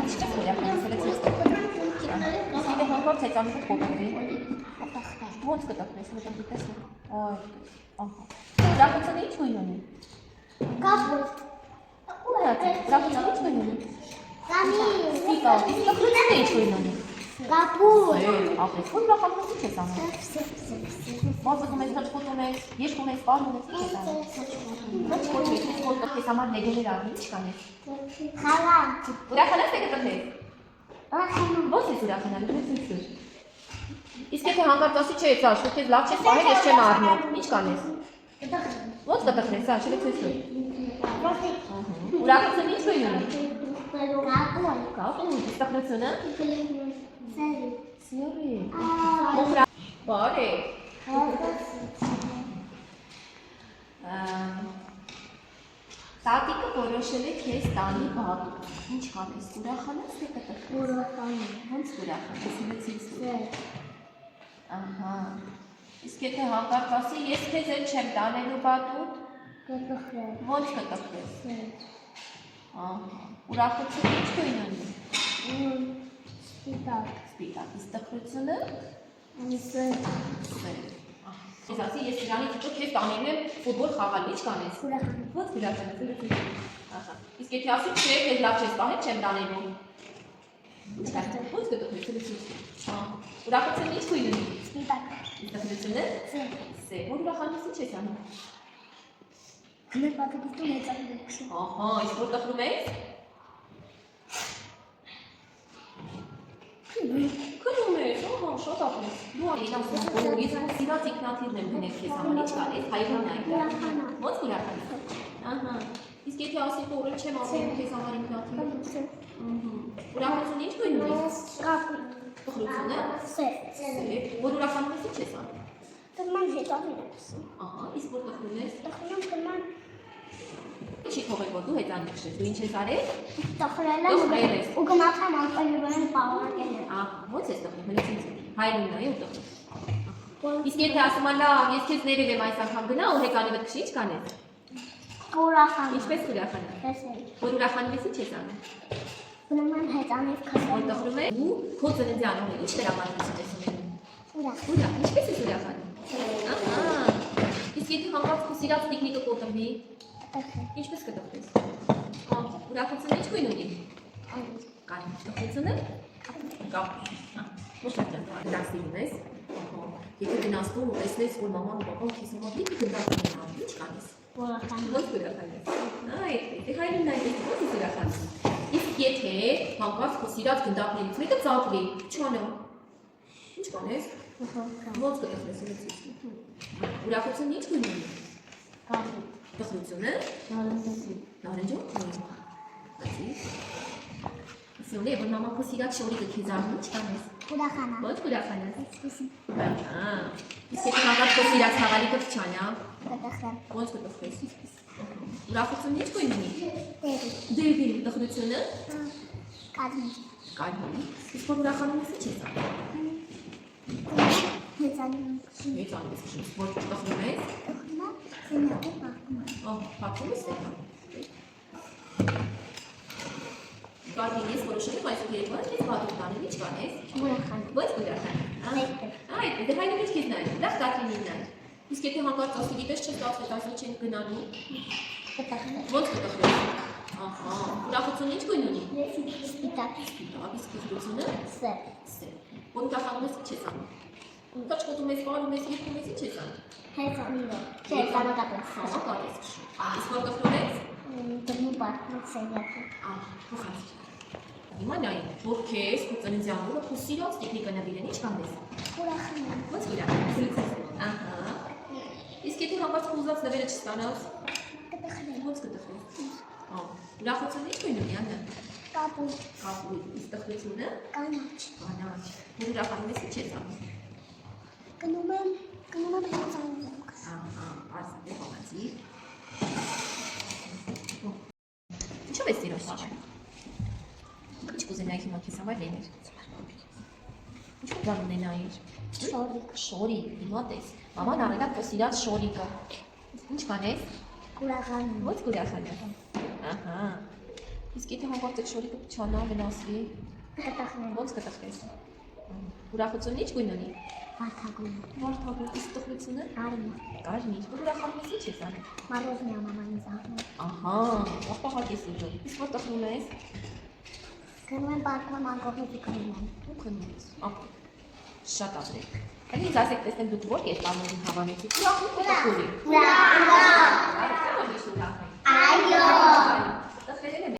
Չես ուրախ սելեկցիա։ Իսկ հանգարց հեծանիք փոխվի։ Ոնց կտակնես մտան դիտես։ Այ, ահա։ Ուրախությունը ի՞նչ գույն ունի։ Կապույտ։ Ուրախությունը ի՞նչ գույն ունի։ Կամի։ Ստիկա, իսկ տխրությունը ի՞նչ գույն ունի։ Կապույտ։ Ապրես, որ ուրախանալու չես անում։ Ոնցում ես հաճկոտում ես, երգում ես, պարում ես, ի՞նչ ես անում։ Ոչ ոչ, որ տխրես համար նեգոներ առնի, ի՞նչ կանես։ Խալան։ Ուրախանաս թե կտխրես։ Ուրախանում։ Ոնց ես ուրախանալու, դու իսկ եթե հանգարց ասի չէ, սա, շուտ ես լավ չես պահել, ես չեմ առնում, ի՞նչ կանես։ Ոնց կտխրես, սա, շրեցես դու։ Ուրախությունը ի՞նչ գույն ունի։ Կապույտ, իսկ տխրությունը։ Սիրի։ Մոխրա։ Բարի։ Տատիկը որոշել է քեզ տանի բաթ։ Ինչ կանես, ուրախանաս թե կտխրես։ Ուրախանում։ Ոնց ուրախանաս, սիրեցիս։ Սեր։ Ահա։ Իսկ եթե հանկարծ ասի, ես քեզ էլ չեմ տանելու բաթուտ, Կտխրես։ ոնց կտխրես։ Սեր։ Ահա։ Ուրախությունը ինչ գույն ունի։ Սպիտակ։ Սպիտակ, իսկ տխրությունը։ Սեր։ Ես ասի, ես իրանից հետո քեզ տանելու եմ ֆուտբոլ խաղալ, ի՞նչ կանես։ Ուրախանում։ Ոնց ուրախանաս, ահա։ Իսկ եթե ասի, չէ, քեզ լավ չես պահել, չեմ տանելու։ Ինչ կանես, ոնց կտխրես։ Ուրախությունը ինչ գույն ունի։ Սպիտակ։ Իսկ տխրությունը։ Սեր։ Սեր, որ ուրախանաս ինչ ես անում։ Մեր պատկերում հեծանիք դուքսում։ Ահա, իսկ որ տխրում ես։ Քնում ես, ահա, շատ ապրես։ Դու այն ասում ես, որ սիրած ինքնաթիռն եմ գնել քեզ համար, ի՞նչ կանես, հայրան այն։ Ոնց ուրախանաս։ Ահա։ Իսկ եթե ասի, որ օրը չեմ ասում քեզ համար ինքնաթիռ։ Ուրախությունը ինչ գույն ունի։ Կապույտ։ Տխրությունը։ Սեր։ Որ ուրախանում ես ինչ ես անում։ Կման հեծանիք դուքսում։ Ահա, իսկ որ տխրում ես։ Տխրում կման Չի թողել, որ դու հեծանիք շես, դու ինչ ես արել։ տխրել եմ ու գնացամ անպայման պահարկել եմ։ Ահա, ոնց ես տխրում, հենց ինձ։ Հայրն նայ ու տխրում։ Իսկ եթե ասում եմ, լավ, ես քեզ ներել եմ այս անգամ գնա ու հեծանիվդ քշի, ի՞նչ կանես։ Ուրախանում։ Ինչպես ուրախանաս։ Տեսել։ Որ ուրախանում ես ինչ ես անում։ Բնման հեծանիք Որ քսել։ տխրում ես, ու քո ծննդի անունը ինչ դրամատուրգիա ես ունենում։ Ուրախ։ Ուրախ, ինչպես ես ուրախանում։ Ահա։ Իսկ եթե հանկարծ քո սիրած տիկնիկը կոտրվի, Տխրել։ ինչպես կտխրես։ Ուրախությունը ինչ գույն ունի։ Կան տխրությունը։ Կապ։ Ոչ այդտեղ դասինում ես։ Եթե գնաս դու ու տեսնես, որ մաման ու պապան քեզ համար լիքը գնդակ ունեն անում, ինչ կանես։ Ուրախանում։ Ոնց ուրախանաս։ Այ, դե հայրն նայ, ոնց ուրախանաս։ Իսկ եթե հանկարծ քո սիրած գնդակներից մեկը ծափվի, չանա։ Ինչ կանես։ Ոնց կտխրես ինձ։ Ուրախությունը ինչ գույն ունի։ Կապույտ։ Տխրությունը։ Նարնջոտ։ Ասի։ Ասում եմ, որ մաման քո սիրած շորիկը քեզ առնում, ինչ կանես։ Ուրախանա։ Ոնց ուրախանաս։ Այսպեսին։ Ահա։ Իսկ եթե հանկարծ քո սիրած խաղալիքը չանա, Կտխրել։ ոնց կտխրես։ Ուրախությունը ինչ գույն ունի։ Տերի։ Դեպի տխրությունը Կազմի։ կարմիր։ Իսկ որ ուրախանում ես ինչ ես անում։ Հեծանիք քսում։ Ինչ անում ես, որ տխրում ես։ Տխրնա։ Սենյակը պահում։ Փակում ես դա։ Կարմիր ես որոշել եմ այսօր երեկոյան քեզ բաթուտ տանեմ, ինչ կանես։ Ուրախանում։ Ո՞նց ուրախանաս։ Այ, դե հայրը ինչ քեզ նայ։ Լավ Կատրինին նայ։ Իսկ եթե հանկարծ ասի, գիտես չես տասվեց, ասի չեն գնալու։ Կտխրել։ Ոնց կտխրես։ Ահա, ուրախությունը ինչ գույն ունի։ Սպիտակ։ Սպիտակ, իսկ տխրությունը Սեր։ սեր։ Որ ուրախանում ես ինչ ես անում։ Կաչկոտում ես, պարում ես, երգում ես, ինչ ես անում։ Հեծանիք։ Չէ, կանոնակապես։ Ահա, կարես քշի։ Իսկ որ տխրում ես։ Դնում պարտում սենյակը։ Փոխանցի։ Հիմա նայ, որ քեզ քո ծննդի անունը քո սիրած տեխնիկը նվիրեն, ինչ կանես։ Ուրախանում։ Ոնց ուրախանաս։ Ահա։ Իսկ եթե հանկարծ քո ուզած նվերը չստանաս, Կտխրել։ ոնց կտխրես։ Ուրախությունը ինչ գույն ունի, Աննա։ Կապույտ։ Կապույտ, իսկ տխրությունը Կանաչ։ կանաչ։ Որ ուրախանում ես ինչ ես անում։ Գնում եմ հեծանիք քսում։ Ահա, արսա փոխանցի։ Ինչու՞ ես սիրում։ Ինչ կուզենայի հիմա քեզ համար լիներ։ Ինչու՞ բան ունենայիր։ Շորիկ։ Շորիկ, հիմա տես։ Մաման առել է քո սիրած շորիկը։ Ինչ կանես։ Ուրախանում։ Ոնց կուրախանաս։ Ահա։ Իսկ եթե հանկարծ շորիկը փչանա, վնասվի, Կտախներ։ ո՞նց կտխես։ Ուրախությունը ի՞նչ գույն ունի։ Վարդագույն։ Վարդագույն, իսկ տխրությունը։ Կարմիր։ Կարմիր, որ ուրախանում ես ի՞նչ ես անում։ Մорозная мама не знает. Ահա, աղբահակես ուժը։ Իսկ որ տխրում ես։ Գնում եմ բարկոն անկողնի կնում եմ։ Ու քնում ես։ Ահա։ Շատ ապրեք։ Հələ ինձ ասեք, տեսնեմ դուք որ կերպարների հավանեցիք։ Ուրախ ու տխուրի։ Ուրա։ Այո, Այո։